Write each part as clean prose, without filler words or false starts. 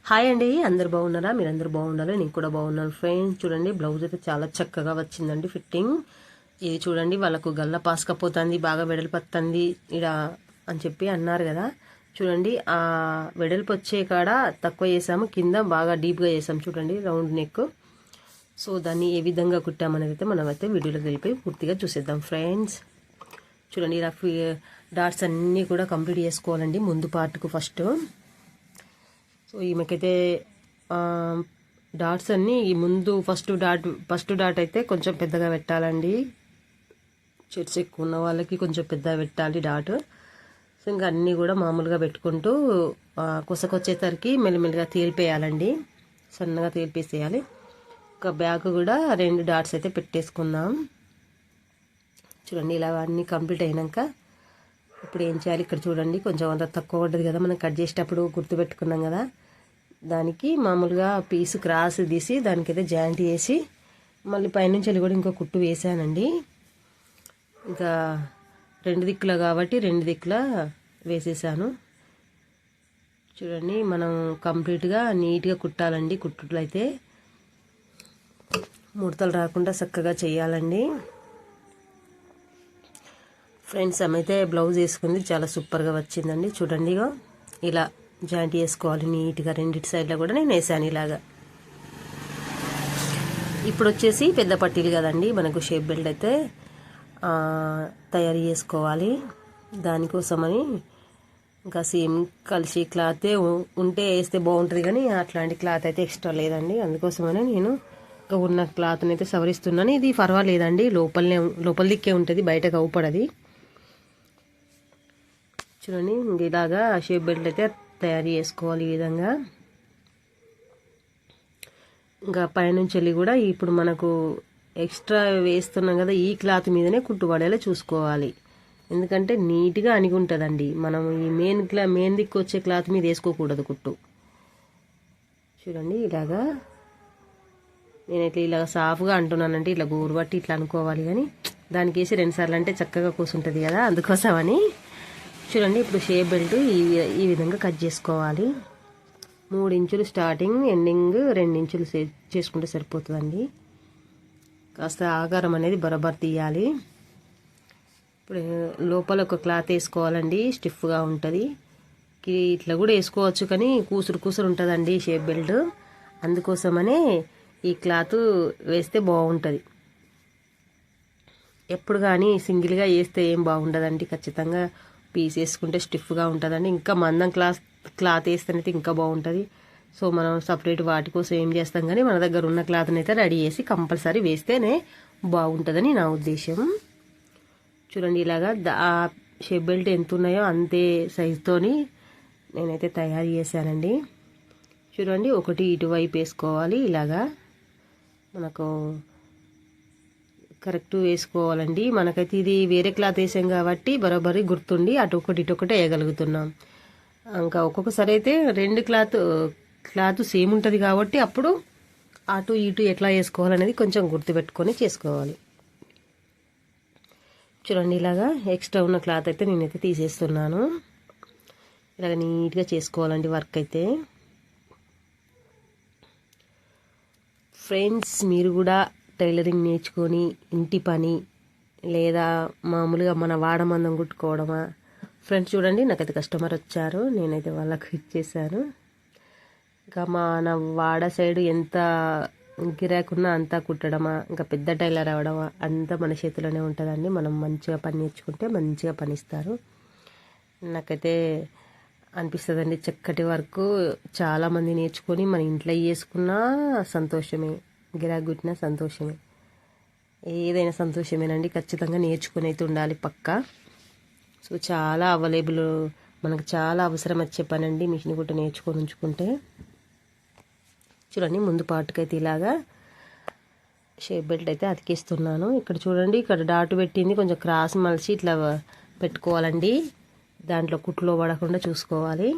Hi అండి, అందరు బాగున్నారా? మీరందరూ బాగున్నారు, నేను కూడా బాగున్నాను ఫ్రెండ్స్. చూడండి, బ్లౌజ్ అయితే చాలా చక్కగా వచ్చిందండి ఫిట్టింగ్. ఇది చూడండి, వాళ్ళకు గల్ల పాసుకపోతుంది, బాగా వెడల్పత్తుంది ఇడ అని చెప్పి అన్నారు కదా. చూడండి, ఆ వెడల్పు వచ్చే కాడ తక్కువ చేసాము, కింద బాగా డీప్గా చేసాము. చూడండి, రౌండ్ నెక్. సో దాన్ని ఏ విధంగా కుట్టామనేది అయితే మనమైతే వీడియోలోకి వెళ్ళిపోయి పూర్తిగా చూసేద్దాం ఫ్రెండ్స్. చూడండి, ఇలా డాట్స్ అన్నీ కూడా కంప్లీట్ చేసుకోవాలండి ముందు పార్ట్కు ఫస్ట్. సో ఈమెకైతే డాట్స్ అన్నీ ఈ ముందు ఫస్ట్ డాట్ అయితే కొంచెం పెద్దగా పెట్టాలండి. చెట్స్ ఎక్కువ ఉన్న వాళ్ళకి కొంచెం పెద్దగా పెట్టాలి డాట్. సో ఇంకా అన్నీ కూడా మామూలుగా పెట్టుకుంటూ కొసకొచ్చేసరికి మెల్లిమెల్లిగా తేలిపేయాలండి, సన్నగా తేలిపేసేయాలి. ఒక బ్యాగ్ కూడా 2 డాట్స్ అయితే పెట్టేసుకుందాం. చూడండి, ఇలా అన్నీ కంప్లీట్ అయినాక ఇప్పుడు ఏం చేయాలి, ఇక్కడ చూడండి కొంచెం అంత తక్కువ ఉంటుంది కదా, మనం కట్ చేసేటప్పుడు గుర్తుపెట్టుకున్నాం కదా. దానికి మామూలుగా పీసు క్రాస్ తీసి దానికైతే జాయింట్ వేసి మళ్ళీ పైనుంచి వెళ్ళి కూడా ఇంకో కుట్టు వేసానండి. ఇంకా 2 దిక్కుల కాబట్టి 2 దిక్కుల వేసేసాను. చూడండి, మనం కంప్లీట్గా నీట్గా కుట్టాలండి. కుట్టులు అయితే ముడతలు రాకుండా చక్కగా చేయాలండి ఫ్రెండ్స్. అయితే బ్లౌజ్ వేసుకుంది, చాలా సూపర్గా వచ్చిందండి. చూడండి, ఇలా జాయింట్ చేసుకోవాలి నీట్గా. 2 సైడ్లో కూడా నేను వేసాను ఇలాగా. ఇప్పుడు వచ్చేసి పెద్ద పట్టీలు కదండి, మనకు షేప్ బెల్ట్ అయితే తయారు చేసుకోవాలి. దానికోసమని ఇంకా సేమ్ కలిసి క్లాత్ ఉంటే వేస్తే బాగుంటుంది, కానీ అట్లాంటి క్లాత్ అయితే ఎక్స్ట్రా లేదండి. అందుకోసమని నేను ఉన్న క్లాత్ని అయితే సవరిస్తున్నాను. ఇది పర్వాలేదండి, లోపల దిక్కే ఉంటుంది, బయటకు అవుపడది. చూడండి, ఇలాగా షేప్ బెల్ట్ అయితే తయారు చేసుకోవాలి ఈ విధంగా. ఇంకా పైనుంచి వెళ్ళి కూడా ఇప్పుడు మనకు ఎక్స్ట్రా వేస్తున్నాం కదా, ఈ క్లాత్ మీదనే కుట్టు పడేలా చూసుకోవాలి. ఎందుకంటే నీట్గా అణిగి ఉంటుందండి. మనం ఈ మెయిన్ దిక్కు వచ్చే క్లాత్ మీద వేసుకోకూడదు కుట్టు. చూడండి, ఇలాగా నేనైతే ఇలాగ సాఫ్గా అంటున్నానంటే ఇట్లా గోరు బట్టి ఇట్లా అనుకోవాలి, కానీ దానికి వేసి 2 సార్లు అంటే చక్కగా కూర్చుంటుంది కదా, అందుకోసమని. చూడండి, ఇప్పుడు షేప్ బెల్ట్ ఈ విధంగా కట్ చేసుకోవాలి. 3 ఇంచులు స్టార్టింగ్, ఎండింగ్ 2 ఇంచులు చేసుకుంటే సరిపోతుందండి. కాస్త ఆకారం అనేది బరాబర్ తీయాలి. ఇప్పుడు లోపల ఒక క్లాత్ వేసుకోవాలండి, స్టిఫ్గా ఉంటుంది. ఇట్లా కూడా వేసుకోవచ్చు, కానీ కూసురు ఉంటుందండి షేప్ బెల్ట్. అందుకోసమనే ఈ క్లాత్ వేస్తే బాగుంటుంది. ఎప్పుడు కానీ సింగిల్గా వేస్తే ఏం బాగుండదండి. ఖచ్చితంగా పీస్ వేసుకుంటే స్టిఫ్గా ఉంటుందండి. ఇంకా మందం క్లాత్ వేస్తేనైతే ఇంకా బాగుంటుంది. సో మనం సపరేట్ వాటి కోసం ఏం చేస్తాం, కానీ మన దగ్గర ఉన్న క్లాత్ని అయితే రెడీ చేసి కంపల్సరీ వేస్తేనే బాగుంటుందని నా ఉద్దేశం. చూడండి, ఇలాగా షేప్ బెల్ట్ ఎంత ఉన్నాయో అంతే సైజుతోని నేనైతే తయారు చేశానండి. చూడండి, ఒకటి ఇటువైపు వేసుకోవాలి, ఇలాగా మనకు కరెక్ట్ వేసుకోవాలండి. మనకైతే ఇది వేరే క్లాత్ వేసాం కాబట్టి బరాబరి గుర్తుండి అటు ఒకటి ఇటు ఒకటి వేయగలుగుతున్నాం. ఇంకా ఒక్కొక్కసారి అయితే 2 క్లాత్ సేమ్ ఉంటుంది కాబట్టి అప్పుడు అటు ఇటు ఎట్లా వేసుకోవాలనేది కొంచెం గుర్తుపెట్టుకొని చేసుకోవాలి. చూడండి, ఇలాగా ఎక్స్ట్రా ఉన్న క్లాత్ అయితే నేనైతే తీసేస్తున్నాను. ఇలాగ నీట్గా చేసుకోవాలండి వర్క్ అయితే. ఫ్రెండ్స్, మీరు కూడా టైలరింగ్ నేర్చుకొని ఇంటి పని లేదా మామూలుగా మన వాడమందం కుట్టుకోవడమా ఫ్రెండ్స్. చూడండి, నాకైతే కస్టమర్ వచ్చారు, నేనైతే వాళ్ళకు ఇచ్చేసాను. ఇంకా మన వాడ సైడు ఎంత గిరాకున్నా అంతా కుట్టడమా, ఇంకా పెద్ద టైలర్ అవ్వడమా అంతా మన చేతిలోనే ఉంటుందండి. మనం మంచిగా పని నేర్చుకుంటే మంచిగా పనిస్తారు. నాకైతే అనిపిస్తుందండి, చక్కటి వర్క్ చాలామంది నేర్చుకొని మన ఇంట్లో చేసుకున్నా సంతోషమే, గిరాకు కుట్టినా సంతోషమే, ఏదైనా సంతోషమేనండి. ఖచ్చితంగా నేర్చుకుని అయితే ఉండాలి పక్కా. సో చాలా అవైలబుల్, మనకు చాలా అవసరం వచ్చే పని అండి మిషన్ కుట్ట నేర్చుకొని ఉంచుకుంటే. చూడండి, ముందు పాటుకైతే ఇలాగా షేప్ బెల్ట్ అయితే అతికిస్తున్నాను. ఇక్కడ చూడండి, ఇక్కడ డాటు పెట్టింది కొంచెం క్రాస్ మలిచి ఇట్లా పెట్టుకోవాలండి. దాంట్లో కుట్లో పడకుండా చూసుకోవాలి.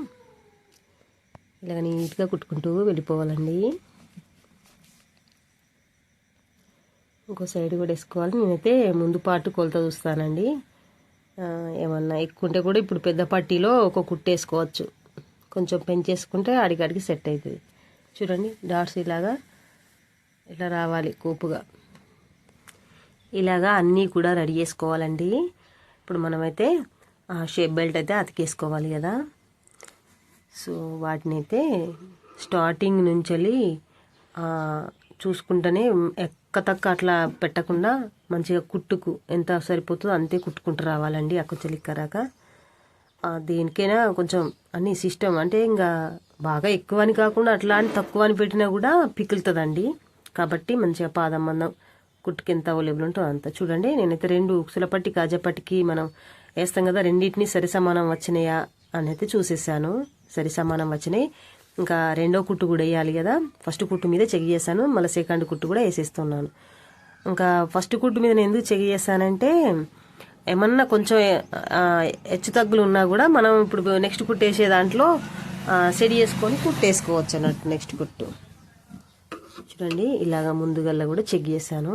ఇలాగ నీట్గా కుట్టుకుంటూ వెళ్ళిపోవాలండి. ఇంకో సైడ్ కూడా వేసుకోవాలి. నేనైతే ముందు పార్ట్ కొలత చూస్తానండి. ఏమన్నా ఎక్కువ ఉంటే కూడా ఇప్పుడు పెద్ద పట్టీలో ఒక కుట్టు వేసుకోవచ్చు. కొంచెం పెంచేసుకుంటే అడిగడికి సెట్ అవుతుంది. చూడండి డాట్స్ ఇలాగా ఇట్లా రావాలి కూపుగా. ఇలాగా అన్నీ కూడా రెడీ చేసుకోవాలండి. ఇప్పుడు మనమైతే షేప్ బెల్ట్ అయితే అతికేసుకోవాలి కదా. సో వాటిని అయితే స్టార్టింగ్ నుంచి చూసుకుంటూనే ఎక్కతక్క అట్లా పెట్టకుండా మంచిగా కుట్టుకు ఎంత సరిపోతుందో అంతే కుట్టుకుంటూ రావాలండి. అక్కచెలిక్కరాక దేనికైనా కొంచెం అన్ని సిస్టమ్ అంటే ఇంకా బాగా ఎక్కువ అని కాకుండా అట్లా అని తక్కువ అని పెట్టినా కూడా పిక్కులుతుందండి. కాబట్టి మంచిగా పాదం మందం కుట్టుకి ఎంత అవైలబుల్ ఉంటుందో అంత. చూడండి నేనైతే 2 ఉక్సుల పట్టి కాజా పట్టికి మనం వేస్తాం కదా, రెండింటిని సరి సమానం వచ్చినాయా అని అయితే చూసేసాను. సరి సమానం వచ్చినాయి. ఇంకా రెండో కుట్టు కూడా వేయాలి కదా. ఫస్ట్ కుట్టు మీద చెక్ చేశాను, మళ్ళీ సెకండ్ కుట్టు కూడా వేసేస్తున్నాను. ఇంకా ఫస్ట్ కుట్టు మీద నేను ఎందుకు చెక్ చేశానంటే ఏమన్నా కొంచెం హెచ్చు తగ్గులు ఉన్నా కూడా మనం ఇప్పుడు నెక్స్ట్ కుట్టు వేసే దాంట్లో సెడి చేసుకొని కుట్టేసుకోవచ్చు అన్నట్టు. నెక్స్ట్ కుట్టు చూడండి ఇలాగ ముందుగల్లా కూడా చెక్ చేశాను.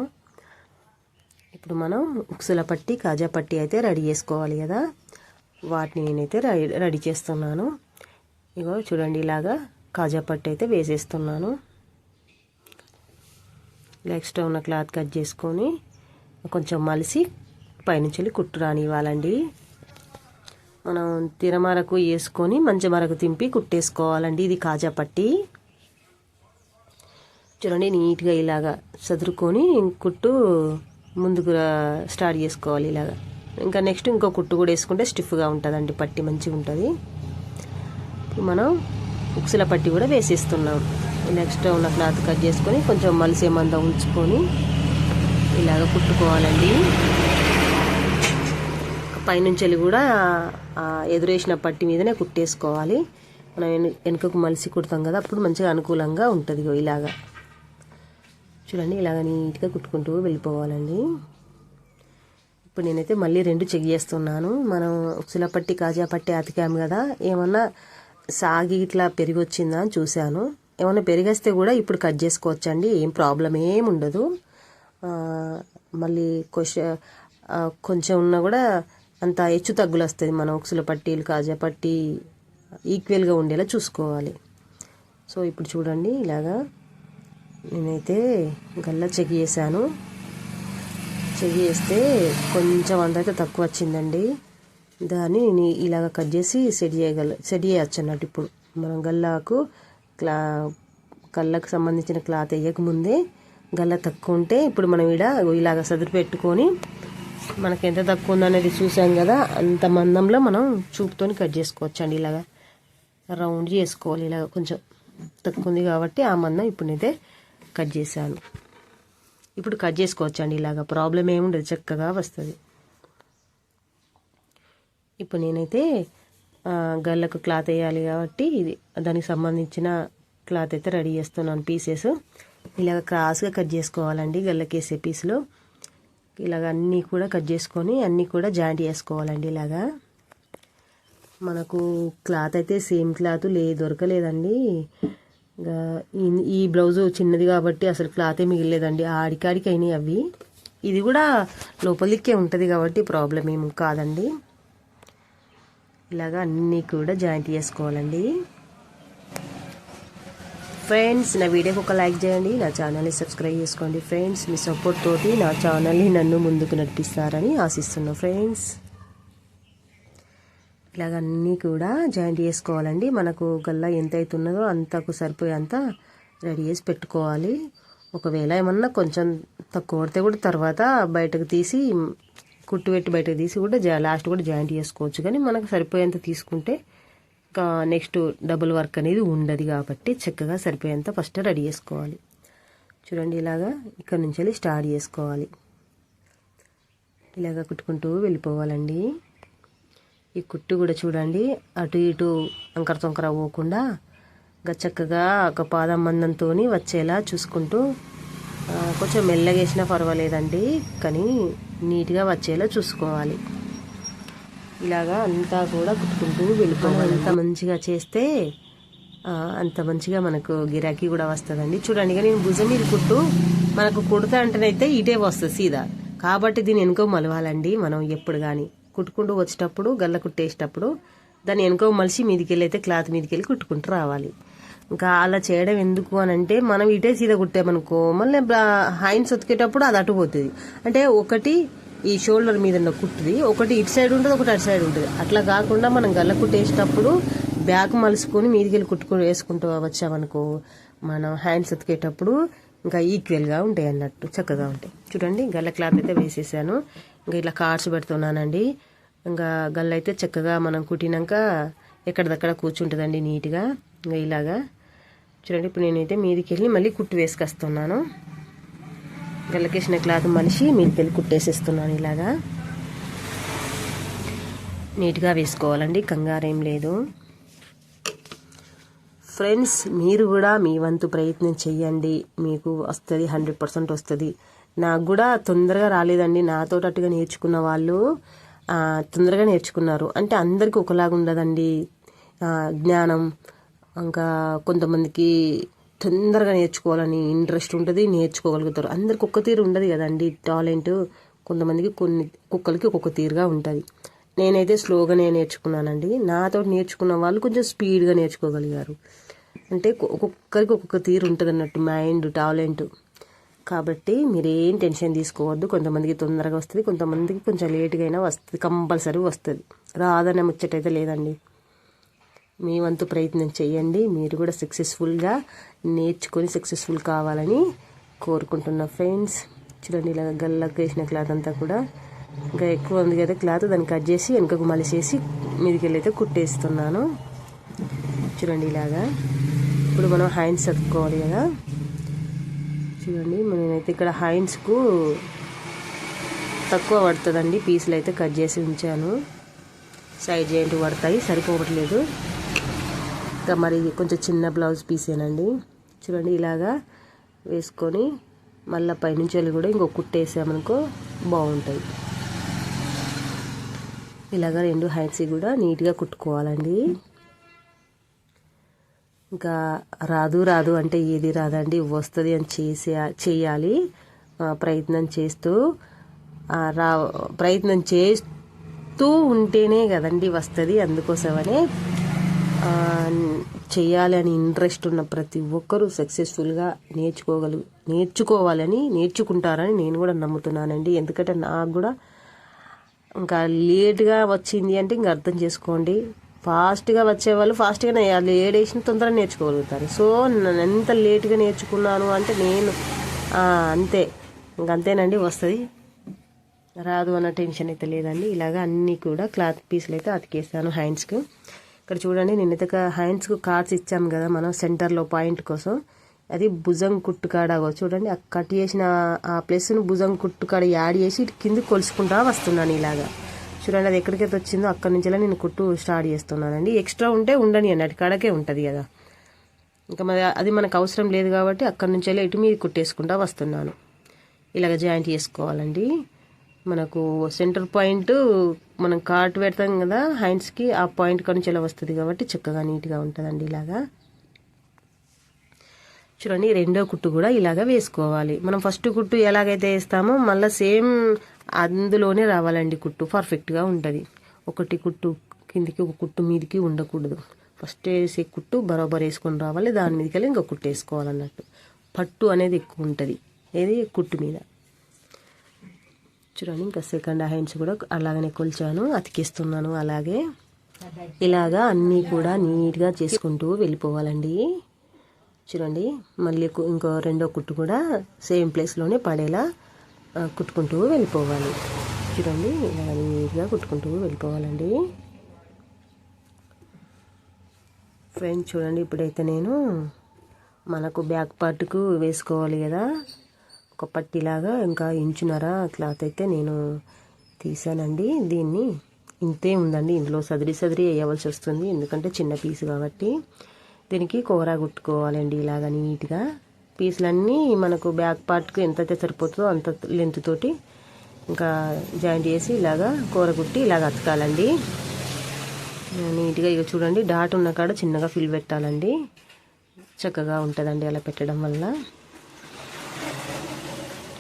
ఇప్పుడు మనం ఉక్సుల పట్టి కాజా పట్టి అయితే రెడీ చేసుకోవాలి కదా, వాటిని నేనైతే రెడీ చేస్తున్నాను. ఇగో చూడండి ఇలాగా కాజా పట్టి అయితే వేసేస్తున్నాను. ఇలా ఎక్స్ట్రా ఉన్న క్లాత్ కట్ చేసుకొని కొంచెం మలిసి పైనుంచి కుట్టు రానివ్వాలండి. మనం తిరమరకు వేసుకొని మంచి మరకు తింపి కుట్టేసుకోవాలండి. ఇది కాజా పట్టి. చూడండి నీట్గా ఇలాగా చదురుకొని కుట్టు ముందుకు స్టార్ట్ చేసుకోవాలి ఇలాగా. ఇంకా నెక్స్ట్ ఇంకో కుట్టు కూడా వేసుకుంటే స్టిఫ్గా ఉంటుందండి, పట్టి మంచిగా ఉంటుంది. మనం ఉక్సుల పట్టి కూడా వేసేస్తున్నాం. ఇలా ఎక్స్ట్రా ఉన్న క్లాత్ కట్ చేసుకొని కొంచెం మలిసే మందం ఉంచుకొని ఇలాగ కుట్టుకోవాలండి. పైనుంచి కూడా ఎదురేసిన పట్టి మీదనే కుట్టేసుకోవాలి. మనం వెనుకకు మలిసి కుడతాం కదా, అప్పుడు మంచిగా అనుకూలంగా ఉంటుంది. ఇలాగా చూడండి ఇలాగ నీట్గా కుట్టుకుంటూ వెళ్ళిపోవాలండి. ఇప్పుడు నేనైతే మళ్ళీ 2 చెక్ చేస్తున్నాను. మనం ఉక్సుల పట్టి కాజా పట్టి అతికాము కదా, ఏమన్నా సాగి ఇట్లా పెరిగి వచ్చిందా అని చూశాను. ఏమన్నా పెరిగేస్తే కూడా ఇప్పుడు కట్ చేసుకోవచ్చండి, ఏం ప్రాబ్లం ఏమి ఉండదు. మళ్ళీ కొంచెం ఉన్నా కూడా అంత హెచ్చు తగ్గులు వస్తుంది. మనం ఉక్సుల పట్టీలు కాజా పట్టి ఈక్వల్గా ఉండేలా చూసుకోవాలి. సో ఇప్పుడు చూడండి ఇలాగా నేనైతే గల్లా చెక్ చేశాను. చెక్ చేస్తే కొంచెం అంత అయితే తక్కువ వచ్చిందండి. దాన్ని నేను ఇలాగ కట్ చేసి సెట్ చేయవచ్చు అన్నట్టు. ఇప్పుడు మనం గల్లాకు గల్లకు సంబంధించిన క్లాత్ వేయకముందే గల్ల తక్కువ ఉంటే ఇప్పుడు మనం ఇలాగ సదురు పెట్టుకొని మనకి ఎంత తక్కువ ఉందనేది చూసాం కదా, అంత మందంలో మనం చూపుతోని కట్ చేసుకోవచ్చు అండి. ఇలాగ రౌండ్ చేసుకోవాలి. ఇలాగ కొంచెం తక్కువ ఉంది కాబట్టి ఆ మందం ఇప్పుడు నేనైతే కట్ చేశాను. ఇప్పుడు కట్ చేసుకోవచ్చు అండి. ఇలాగ ప్రాబ్లం ఏముండదు, చక్కగా వస్తుంది. ఇప్పుడు నేనైతే గల్లకు క్లాత్ వేయాలి కాబట్టి దానికి సంబంధించిన క్లాత్ అయితే రెడీ చేస్తున్నాను. పీసెస్ ఇలాగ క్రాస్గా కట్ చేసుకోవాలండి. గల్లకేసే పీసులు ఇలాగ అన్నీ కూడా కట్ చేసుకొని అన్నీ కూడా జాయింట్ చేసుకోవాలండి. ఇలాగా మనకు క్లాత్ అయితే సేమ్ క్లాత్ దొరకలేదండి. ఈ బ్లౌజు చిన్నది కాబట్టి అసలు క్లాతే మిగిలేదండి, ఆడికాడికి అయినాయి అవి. ఇది కూడా లోపలికే ఉంటుంది కాబట్టి ప్రాబ్లం ఏమి కాదండి. ఇలాగా అన్నీ కూడా జాయింట్ చేసుకోవాలండి. ఫ్రెండ్స్ నా వీడియోకి ఒక లైక్ చేయండి, నా ఛానల్ని సబ్స్క్రైబ్ చేసుకోండి ఫ్రెండ్స్. మీ సపోర్ట్ తోటి నా ఛానల్ని నన్ను ముందుకు నడిపిస్తారని ఆశిస్తున్నాను ఫ్రెండ్స్. ఇలాగ అన్నీ కూడా జాయింట్ చేసుకోవాలండి. మనకు గల్లా ఎంత అవుతున్నదో అంతకు సరిపోయేంత రెడీ చేసి పెట్టుకోవాలి. ఒకవేళ ఏమన్నా కొంచెం తక్కువ పడితే కూడా తర్వాత బయటకు తీసి కుట్టు పెట్టి బయటకు తీసి కూడా లాస్ట్ కూడా జాయింట్ చేసుకోవచ్చు. కానీ మనకు సరిపోయేంత తీసుకుంటే నెక్స్ట్ డబుల్ వర్క్ అనేది ఉండదు కాబట్టి చక్కగా సరిపోయేంత ఫస్ట్ రెడీ చేసుకోవాలి. చూడండి ఇలాగా ఇక్కడ నుంచి వెళ్ళి స్టార్ట్ చేసుకోవాలి. ఇలాగ కుట్టుకుంటూ వెళ్ళిపోవాలండి. ఈ కుట్టు కూడా చూడండి అటు ఇటు అంకర తొంకర పోకుండా చక్కగా ఒక పాదం మందంతో వచ్చేలా చూసుకుంటూ కొంచెం మెల్లగా వేసినా పర్వాలేదండి, కానీ నీట్గా వచ్చేలా చూసుకోవాలి. ఇలాగా అంతా కూడా కుట్టుకుంటూ వెళ్ళిపోవాలి. అంత మంచిగా చేస్తే అంత మంచిగా మనకు గిరాకీ కూడా వస్తుందండి. చూడండి ఇక నేను భుజం మీద కుట్టు మనకు కుడతా అంటేనైతే ఇటే వస్తుంది సీదా, కాబట్టి దీన్ని వెనుకో మలవాలండి. మనం ఎప్పుడు కానీ కుట్టుకుంటూ వచ్చేటప్పుడు గల్ల కుట్టేసేటప్పుడు దాన్ని వెనుక మలిసి మీదికి వెళ్ళి అయితే క్లాత్ మీదికి వెళ్ళి కుట్టుకుంటూ రావాలి. ఇంకా అలా చేయడం ఎందుకు అని అంటే మనం ఇటే సీదా కుట్టామనుకో మళ్ళీ హ్యాండ్స్ ఉతికేటప్పుడు అది అటు పోతుంది. అంటే ఒకటి ఈ షోల్డర్ మీద ఉన్న కుట్టుది, ఒకటి ఇటు సైడ్ ఉంటుంది, ఒకటి అటు సైడ్ ఉంటుంది. అట్లా కాకుండా మనం గల్ల కుట్టేసేటప్పుడు బ్యాక్ మలుసుకొని మీదికి వెళ్ళి కుట్టుకొని వేసుకుంటూ వచ్చామనుకో మనం హ్యాండ్స్ ఉతికేటప్పుడు ఇంకా ఈక్వల్గా ఉంటాయి అన్నట్టు, చక్కగా ఉంటాయి. చూడండి గల్ల క్లాత్ అయితే వేసేసాను. ఇంకా ఇట్లా కార్డ్స్ పెడుతున్నానండి. ఇంకా గల్ల అయితే చక్కగా మనం కుట్టినాక ఎక్కడిదక్కడ కూర్చుంటుందండి నీట్గా. ఇంకా ఇలాగా చూడండి. ఇప్పుడు నేనైతే మీదికి వెళ్ళి మళ్ళీ కుట్టు వేసుకొస్తున్నాను. గల్లకేసిన క్లాత్ మనిషి మీదికి వెళ్ళి కుట్టేసేస్తున్నాను. ఇలాగా నీట్గా వేసుకోవాలండి, కంగారేం లేదు. ఫ్రెండ్స్ మీరు కూడా మీ వంతు ప్రయత్నం చెయ్యండి, మీకు వస్తుంది, 100% వస్తుంది. నాకు కూడా తొందరగా రాలేదండి. నాతో అట్టుగా నేర్చుకున్న వాళ్ళు తొందరగా నేర్చుకున్నారు. అంటే అందరికీ ఒకలాగా ఉండదండి జ్ఞానం. ఇంకా కొంతమందికి తొందరగా నేర్చుకోవాలని ఇంట్రెస్ట్ ఉంటుంది, నేర్చుకోగలుగుతారు. అందరికి ఒక్క తీరు ఉండదు కదండి టాలెంట్. కొంతమందికి ఒక్కొక్కరికి ఒక్కొక్క తీరుగా ఉంటుంది. నేనైతే స్లోగానే నేర్చుకున్నానండి. నాతో నేర్చుకున్న వాళ్ళు కొంచెం స్పీడ్గా నేర్చుకోగలిగారు. అంటే ఒక్కొక్కరికి ఒక్కొక్క తీరు ఉంటుంది అన్నట్టు మైండ్, టాలెంట్. కాబట్టి మీరేం టెన్షన్ తీసుకోవద్దు. కొంతమందికి తొందరగా వస్తుంది, కొంతమందికి కొంచెం లేట్గా అయినా వస్తుంది, కంపల్సరీ వస్తుంది. రాదనే ముచ్చటైతే లేదండి. మీ వంతు ప్రయత్నం చేయండి. మీరు కూడా సక్సెస్ఫుల్గా నేర్చుకొని సక్సెస్ఫుల్ కావాలని కోరుకుంటున్నా ఫ్రెండ్స్. చూడండి ఇలా గల్లకు వేసిన క్లాత్ అంతా కూడా ఇంకా ఎక్కువ ఉంది కదా క్లాత్, దాన్ని కట్ చేసి వెనుకకు మలిసేసి మీదికి వెళ్ళి అయితే కుట్టేస్తున్నాను. చూడండి ఇలాగా. ఇప్పుడు మనం హ్యాండ్స్ సర్దుకోవాలి కదా. చూడండి నేనైతే ఇక్కడ హ్యాండ్స్కు తక్కువ పడుతుందండి పీసులు అయితే కట్ చేసి ఉంచాను. సైడ్ జాయింట్ పడతాయి, సరిపోవట్లేదు. ఇంకా మరి కొంచెం చిన్న బ్లౌజ్ పీసేనండి. చూడండి ఇలాగా వేసుకొని మళ్ళీ పైనుంచి వెళ్ళి కూడా ఇంకో కుట్టేసామనుకో బాగుంటుంది. ఇలాగ రెండు హ్యాండ్స్ కూడా నీట్గా కుట్టుకోవాలండి. ఇంకా రాదు అంటే ఏది రాదండి, వస్తుంది అని చేయాలి. ప్రయత్నం చేస్తూ ఉంటేనే కదండి వస్తుంది. అందుకోసమనే చేయాలి అని ఇంట్రెస్ట్ ఉన్న ప్రతి ఒక్కరూ సక్సెస్ఫుల్గా నేర్చుకుంటారని నేను కూడా నమ్ముతున్నానండి. ఎందుకంటే నాకు కూడా ఇంకా లేట్గా వచ్చింది అంటే ఇంకా అర్థం చేసుకోండి. ఫాస్ట్గా వచ్చేవాళ్ళు ఫాస్ట్గానే లేట్ వేసిన తొందరగా నేర్చుకోగలుగుతారు. సో ఎంత లేట్గా నేర్చుకున్నాను అంటే నేను అంతే, ఇంకంతేనండి, వస్తుంది. రాదు అన్న టెన్షన్ అయితే లేదండి. ఇలాగ అన్నీ కూడా క్లాత్ పీసులు అయితే అతికేస్తాను హ్యాండ్స్కి. ఇక్కడ చూడండి నేనైతే హ్యాండ్స్కు కార్డ్స్ ఇచ్చాము కదా మనం సెంటర్లో పాయింట్ కోసం. అది భుజం కుట్టు కాడ చూడండి, ఆ కట్ చేసిన ఆ ప్లస్ను భుజం కుట్టు కాడ యాడ్ చేసి కింద కొలుసుకుంటా వస్తున్నాను. ఇలాగా చూడండి అది ఎక్కడికైతే వచ్చిందో అక్కడి నుంచి నేను కుట్టు స్టార్ట్ చేస్తున్నానండి. ఎక్స్ట్రా ఉంటే ఉండని అన్నట్టు కాడకే ఉంటుంది కదా. ఇంకా మరి అది మనకు అవసరం లేదు కాబట్టి అక్కడి నుంచి ఇటు మీద కుట్టేసుకుంటా వస్తున్నాను. ఇలాగ జాయింట్ చేసుకోవాలండి. మనకు సెంటర్ పాయింట్ మనం కాట్ పెడతాం కదా హ్యాండ్స్కి, ఆ పాయింట్ కాడ నుంచి ఇలా వస్తుంది కాబట్టి చక్కగా నీట్గా ఉంటుందండి. ఇలాగా చూడండి రెండో కుట్టు కూడా ఇలాగ వేసుకోవాలి. మనం ఫస్ట్ కుట్టు ఎలాగైతే వేస్తామో మళ్ళీ సేమ్ అందులోనే రావాలండి. కుట్టు పర్ఫెక్ట్గా ఉంటుంది. ఒకటి కుట్టు కిందికి ఒక కుట్టు మీదికి ఉండకూడదు. ఫస్ట్ వేసే కుట్టు బరోబర్ వేసుకొని రావాలి, దాని మీదకి వెళ్ళి ఇంకో కుట్టు వేసుకోవాలన్నట్టు. పట్టు అనేది ఎక్కువ ఉంటుంది ఏది కుట్టు మీద. చూడండి ఇంకా సెకండ్ హ్యాండ్స్ కూడా అలాగనే కొలిచాను, అతికిస్తున్నాను. అలాగే ఇలాగా అన్నీ కూడా నీట్గా చేసుకుంటూ వెళ్ళిపోవాలండి. చూడండి మళ్ళీ ఇంకో రెండో కుట్టు కూడా సేమ్ ప్లేస్లోనే పడేలా కుట్టుకుంటూ వెళ్ళిపోవాలి. చూడండి ఇలా నీట్గా కుట్టుకుంటూ వెళ్ళిపోవాలండి. ఫ్రెండ్స్ చూడండి ఇప్పుడైతే నేను మనకు బ్యాక్ పార్ట్కు వేసుకోవాలి కదా, ఒక పట్టిలాగా ఇంకా ఇంచున్నర క్లాత్ అయితే నేను తీసానండి. దీన్ని ఇంతే ఉందండి, ఇందులో సదిరి వేయవలసి వస్తుంది ఎందుకంటే చిన్న పీసు కాబట్టి. దీనికి కూర కుట్టుకోవాలండి ఇలాగ నీట్గా. పీసులన్నీ మనకు బ్యాక్ పార్ట్కి ఎంతైతే సరిపోతుందో అంత లెంత్ తోటి ఇంకా జాయింట్ చేసి ఇలాగా కూర కుట్టి ఇలాగ అతకాలండి నీట్గా. ఇక చూడండి డాట్ ఉన్న కాడ చిన్నగా ఫిల్ పెట్టాలండి, చక్కగా ఉంటుందండి అలా పెట్టడం వల్ల.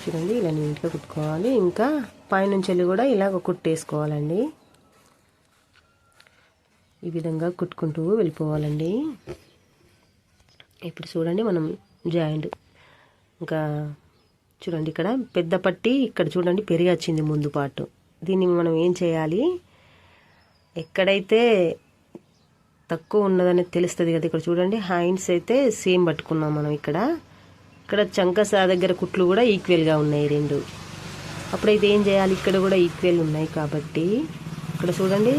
చూడండి ఇలా నీట్గా కుట్టుకోవాలి. ఇంకా పైనుంచి కూడా ఇలాగ కుట్టేసుకోవాలండి. ఈ విధంగా కుట్టుకుంటూ వెళ్ళిపోవాలండి. ఇప్పుడు చూడండి మనం జాయింట్ ఇంకా చూడండి ఇక్కడ పెద్ద పట్టి ఇక్కడ చూడండి పెరిగి వచ్చింది ముందు పాటు. దీన్ని మనం ఏం చేయాలి, ఎక్కడైతే తక్కువ ఉన్నదని తెలుస్తుంది కదా, ఇక్కడ చూడండి హ్యాండ్స్ అయితే సేమ్ పట్టుకున్నాం మనం. ఇక్కడ చంకస దగ్గర కుట్లు కూడా ఈక్వల్గా ఉన్నాయి రెండు. అప్పుడైతే ఏం చేయాలి, ఇక్కడ కూడా ఈక్వల్ ఉన్నాయి కాబట్టి ఇక్కడ చూడండి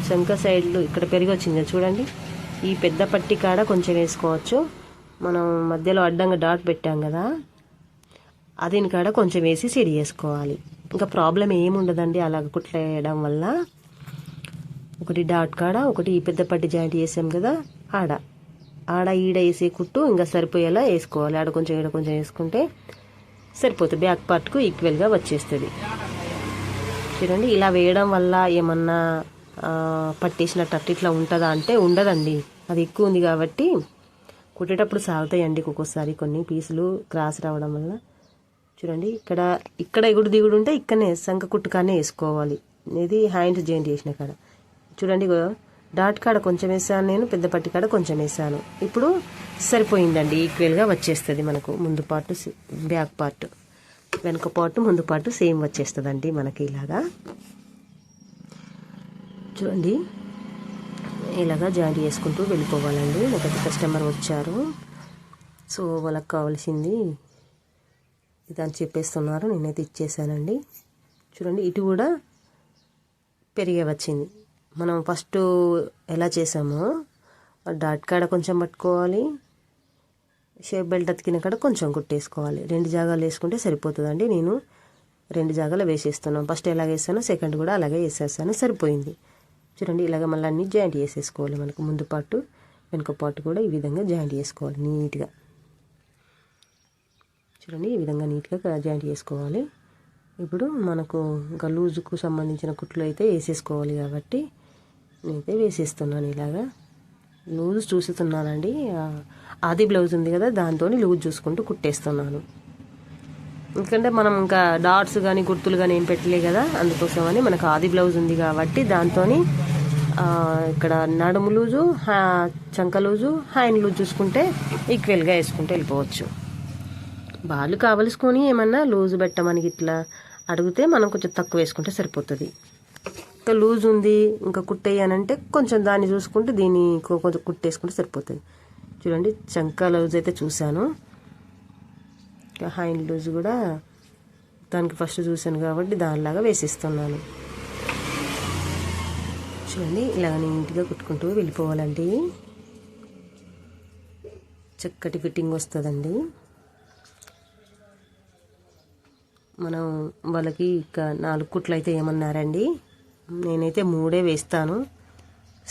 చంక సైడ్లు ఇక్కడ పెరిగి వచ్చింది చూడండి. ఈ పెద్ద పట్టి కాడ కొంచెం వేసుకోవచ్చు. మనం మధ్యలో అడ్డంగా డాట్ పెట్టాం కదా, అదిని కాడ కొంచెం వేసి సిడి చేసుకోవాలి. ఇంకా ప్రాబ్లం ఏముండదండి అలా కుట్లు వేయడం వల్ల. ఒకటి డాట్ కాడ ఒకటి ఈ పెద్ద పట్టి జాయింట్ చేసాం కదా, ఆడ ఈడ వేసే కుట్టు ఇంకా సరిపోయేలా వేసుకోవాలి. ఆడ కొంచెం ఈడ కొంచెం వేసుకుంటే సరిపోతుంది, బ్యాక్ పార్ట్కు ఈక్వల్గా వచ్చేస్తుంది. చూడండి ఇలా వేయడం వల్ల ఏమన్నా పట్టేసినట్టు అట్టు ఇట్లా ఉంటుందా అంటే ఉండదండి. అది ఎక్కువ ఉంది కాబట్టి కుట్టేటప్పుడు సాగుతాయండి ఒక్కొక్కసారి కొన్ని పీసులు క్రాస్ రావడం వల్ల. చూడండి ఇక్కడ ఎగుడు దిగుడు ఉంటే ఇక్కడనే సంక కుట్టుకానే వేసుకోవాలి. ఇది హ్యాండ్స్ జాయింట్ చేసిన కాడ చూడండి డాట్ కాడ కొంచెం వేసాను నేను, పెద్ద పట్టి కాడ కొంచెం వేసాను. ఇప్పుడు సరిపోయిందండి, ఈక్వల్గా వచ్చేస్తుంది మనకు. ముందు పార్ట్ బ్యాక్ పార్ట్, వెనుక పార్ట్ ముందు పార్ట్ సేమ్ వచ్చేస్తుందండి మనకి. ఇలాగా చూడండి ఇలాగా జాయింట్ చేసుకుంటూ వెళ్ళిపోవాలండి. ఒకటి కస్టమర్ వచ్చారు, సో వాళ్ళకి కావాల్సింది ఇదని చెప్పేస్తున్నారు, నేనైతే ఇచ్చేసానండి. చూడండి ఇటు కూడా పెరిగే వచ్చింది. మనం ఫస్ట్ ఎలా చేసామో డాట్ కాడ కొంచెం పట్టుకోవాలి, షేప్ బెల్ట్ అతికిన కాడ కొంచెం కుట్టేసుకోవాలి. 2 జాగాలు వేసుకుంటే సరిపోతుందండి. నేను 2 జాగాలు వేసేస్తున్నాను. ఫస్ట్ ఎలా వేసానో సెకండ్ కూడా అలాగే వేసేసాను, సరిపోయింది. చూడండి ఇలాగ మళ్ళీ అన్ని జాయింట్ చేసేసుకోవాలి. మనకు ముందు పార్ట్ వెనుక పార్ట్ కూడా ఈ విధంగా జాయింట్ చేసుకోవాలి నీట్గా. చూడండి ఈ విధంగా నీట్గా జాయింట్ చేసుకోవాలి. ఇప్పుడు మనకు ఇంకా లూజుకు సంబంధించిన కుట్లు అయితే వేసేసుకోవాలి కాబట్టి నేనైతే వేసేస్తున్నాను. ఇలాగా లూజ్ చూస్తున్నానండి. ఆది బ్లౌజ్ ఉంది కదా, దాంతో లూజ్ చూసుకుంటూ కుట్టేస్తున్నాను. ఎందుకంటే మనం ఇంకా డాట్స్ కానీ గుర్తులు కానీ ఏం పెట్టలే కదా, అందుకోసమని మనకు ఆది బ్లౌజ్ ఉంది కాబట్టి దాంతో ఇక్కడ నడుము లూజు, చంక లూజు, హ్యాండ్ లూజ్ చూసుకుంటే ఈక్వల్గా వేసుకుంటూ వెళ్ళిపోవచ్చు. వాళ్ళు కావలసుకొని ఏమన్నా లూజు పెట్టమని ఇట్లా అడిగితే మనం కొంచెం తక్కువ వేసుకుంటే సరిపోతుంది. ఇంకా లూజ్ ఉంది ఇంకా కుట్టేయనంటే కొంచెం దాన్ని చూసుకుంటే దీన్ని కొంచెం కుట్టేసుకుంటే సరిపోతుంది. చూడండి చంక లూజ్ అయితే చూశాను, ఇంకా హ్యాండ్ లూజ్ కూడా దానికి ఫస్ట్ చూశాను కాబట్టి దానిలాగా వేసిస్తున్నాను. చూడండి ఇలాగ నీట్గా కుట్టుకుంటూ వెళ్ళిపోవాలండి. చక్కటి ఫిట్టింగ్ వస్తుందండి. మనం వాళ్ళకి ఇక 4 కుట్లు అయితే ఏమన్నారండి, నేనైతే 3 వేస్తాను,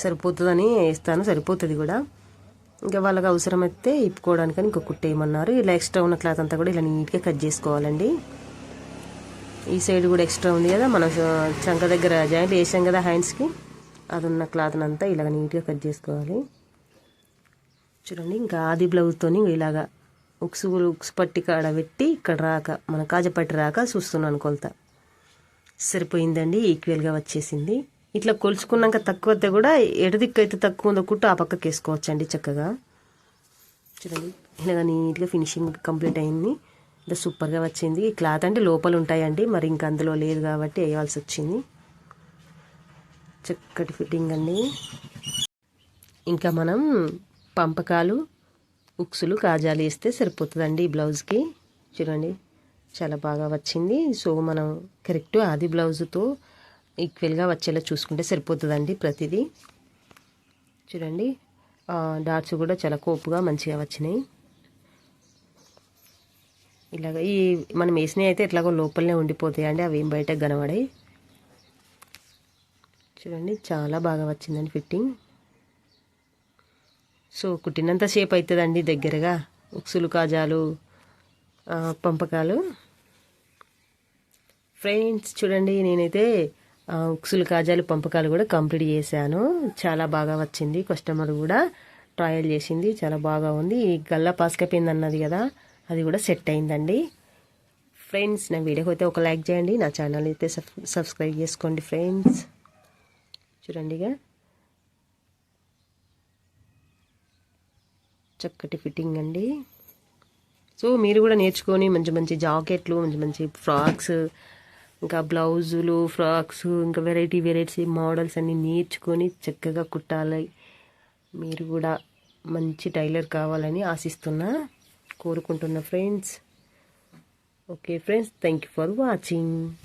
సరిపోతుందని వేస్తాను, సరిపోతుంది కూడా. ఇంకా వాళ్ళకి అవసరమైతే ఇప్పుకోవడానికని ఇంకో కుట్టు ఏమన్నారు. ఇలా ఎక్స్ట్రా ఉన్న క్లాత్ అంతా కూడా ఇలా నీట్గా కట్ చేసుకోవాలండి. ఈ సైడ్ కూడా ఎక్స్ట్రా ఉంది కదా, మనం చంక దగ్గర జాయింట్ వేసాం కదా హ్యాండ్స్కి, అది ఉన్న క్లాత్ని అంతా ఇలాగ నీట్గా కట్ చేసుకోవాలి. చూడండి ఇంకా ఆది బ్లౌజ్తో ఇలాగా ఉక్స్ పట్టి కాడ పెట్టి ఇక్కడ రాక మన కాజపట్టి రాక చూస్తున్నాను కొలత. సరిపోయిందండి, ఈక్వల్గా వచ్చేసింది. ఇట్లా కొలుచుకున్నాక తక్కువ అయితే కూడా ఎడదిక్కు అయితే తక్కువ ఉందో కుట్టు ఆ పక్కకి వేసుకోవచ్చండి చక్కగా. చూడండి ఇలాగ నీట్గా ఫినిషింగ్ కంప్లీట్ అయింది. ఇంకా సూపర్గా వచ్చింది. ఈ క్లాత్ అంటే లోపల ఉంటాయండి, మరి ఇంకా అందులో లేదు కాబట్టి వేయవలసి వచ్చింది. చక్కటి ఫిట్టింగ్ అండి. ఇంకా మనం పంపకాలు ఉక్సులు కాజాలు వేస్తే సరిపోతుందండి ఈ బ్లౌజ్కి. చూడండి చాలా బాగా వచ్చింది. సో మనం కరెక్ట్ ఆది బ్లౌజ్తో ఈక్వల్గా వచ్చేలా చూసుకుంటే సరిపోతుందండి ప్రతిదీ. చూడండి డాట్స్ కూడా చాలా కోపుగా మంచిగా వచ్చినాయి. ఇలాగ ఈ మనం వేసినవి అయితే ఎట్లాగో లోపలనే ఉండిపోతాయండి, అవి ఏం బయటకు కనబడాయి. చూడండి చాలా బాగా వచ్చిందండి ఫిట్టింగ్. సో కుట్టినంత షేప్ అవుతుందండి దగ్గరగా ఉక్సులు కాజాలు పంపకాలు. ఫ్రెండ్స్ చూడండి నేనైతే ఉక్సులు కాజాలు పంపకాలు కూడా కంప్లీట్ చేశాను. చాలా బాగా వచ్చింది. కస్టమర్ కూడా ట్రయల్ చేసింది, చాలా బాగా ఉంది. ఈ గల్లా పాసుకపోయింది అన్నది కదా, అది కూడా సెట్ అయిందండి. ఫ్రెండ్స్ నా వీడియోకి అయితే ఒక లైక్ చేయండి, నా ఛానల్ అయితే సబ్స్క్రైబ్ చేసుకోండి ఫ్రెండ్స్. చూడండిగా చక్కటి ఫిట్టింగ్ అండి. సో మీరు కూడా నేర్చుకొని మంచి మంచి జాకెట్లు, మంచి మంచి ఫ్రాక్స్, ఇంకా బ్లౌజులు, ఫ్రాక్స్, ఇంకా వెరైటీ మోడల్స్ అన్నీ నేర్చుకొని చక్కగా కుట్టాలి. మీరు కూడా మంచి టైలర్ కావాలని కోరుకుంటున్నా friends. Okay friends, thank you for watching.